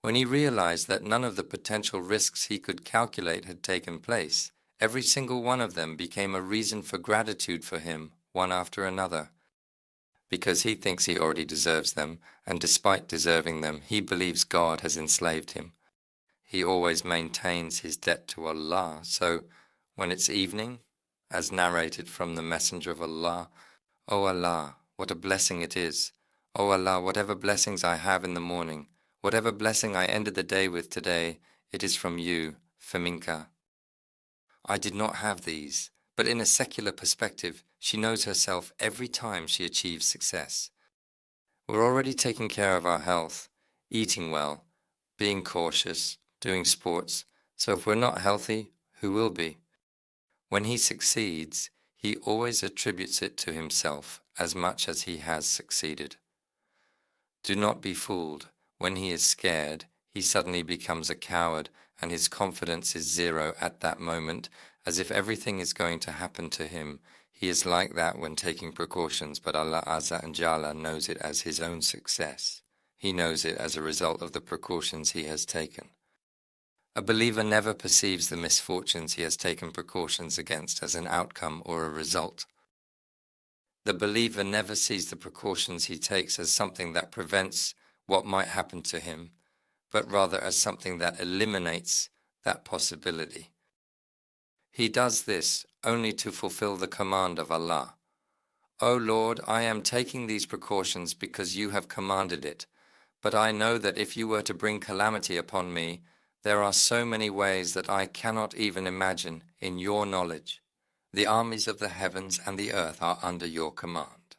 When he realized that none of the potential risks he could calculate had taken place, every single one of them became a reason for gratitude for him, one after another. Because he thinks he already deserves them, and despite deserving them, he believes God has enslaved him. He always maintains his debt to Allah, so when it's evening, as narrated from the Messenger of Allah, "O Allah, what a blessing it is! O Allah, whatever blessings I have in the morning, whatever blessing I ended the day with today, it is from you, Faminka." I did not have these, but in a secular perspective, she knows herself every time she achieves success. We're already taking care of our health, eating well, being cautious, doing sports, so if we're not healthy, who will be? When he succeeds, he always attributes it to himself as much as he has succeeded. Do not be fooled. When he is scared, he suddenly becomes a coward, and his confidence is zero at that moment, as if everything is going to happen to him. He is like that when taking precautions, but Allah Azza and Jalla knows it as his own success. He knows it as a result of the precautions he has taken. A believer never perceives the misfortunes he has taken precautions against as an outcome or a result. The believer never sees the precautions he takes as something that prevents what might happen to him, but rather as something that eliminates that possibility. He does this only to fulfill the command of Allah. "O Lord, I am taking these precautions because you have commanded it, but I know that if you were to bring calamity upon me, there are so many ways that I cannot even imagine in your knowledge. The armies of the heavens and the earth are under your command.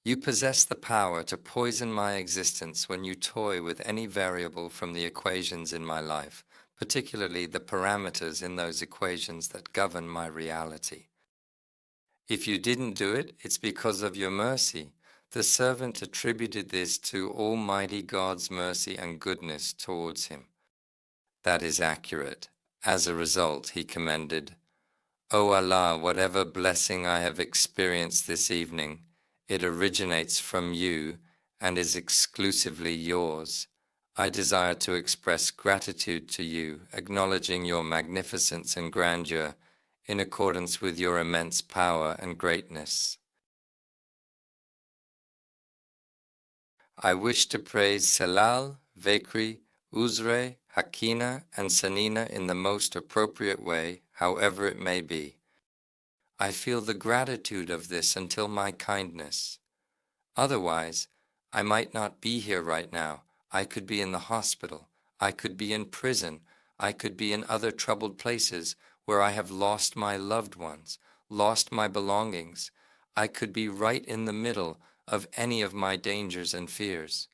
You possess the power to poison my existence when you toy with any variable from the equations in my life, particularly the parameters in those equations that govern my reality. If you didn't do it, it's because of your mercy." The servant attributed this to Almighty God's mercy and goodness towards him. That is accurate. As a result, he commended, "O Allah, whatever blessing I have experienced this evening, it originates from you and is exclusively yours. I desire to express gratitude to you, acknowledging your magnificence and grandeur in accordance with your immense power and greatness. I wish to praise Selal, Vekri, Uzre, Hakina, and Sanina in the most appropriate way, however it may be. I feel the gratitude of this until my kindness. Otherwise, I might not be here right now. I could be in the hospital. I could be in prison. I could be in other troubled places where I have lost my loved ones, lost my belongings. I could be right in the middle of any of my dangers and fears.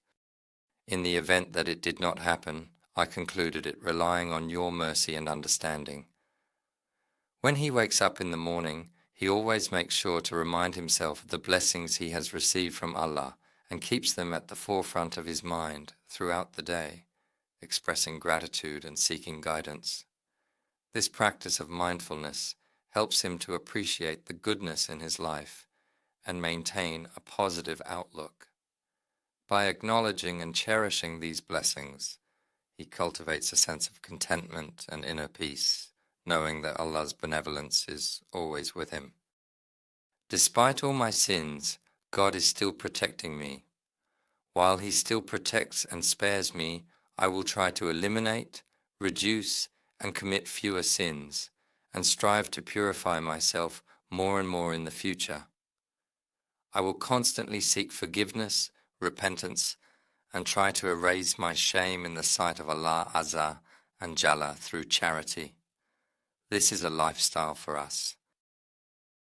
In the event that it did not happen, I concluded it relying on your mercy and understanding. When he wakes up in the morning, he always makes sure to remind himself of the blessings he has received from Allah and keeps them at the forefront of his mind throughout the day, expressing gratitude and seeking guidance. This practice of mindfulness helps him to appreciate the goodness in his life and maintain a positive outlook. By acknowledging and cherishing these blessings, he cultivates a sense of contentment and inner peace, knowing that Allah's benevolence is always with him. Despite all my sins, God is still protecting me. While he still protects and spares me, I will try to eliminate, reduce, and commit fewer sins, and strive to purify myself more and more in the future. I will constantly seek forgiveness, repentance, and try to erase my shame in the sight of Allah Azza and Jalla through charity. This is a lifestyle for us.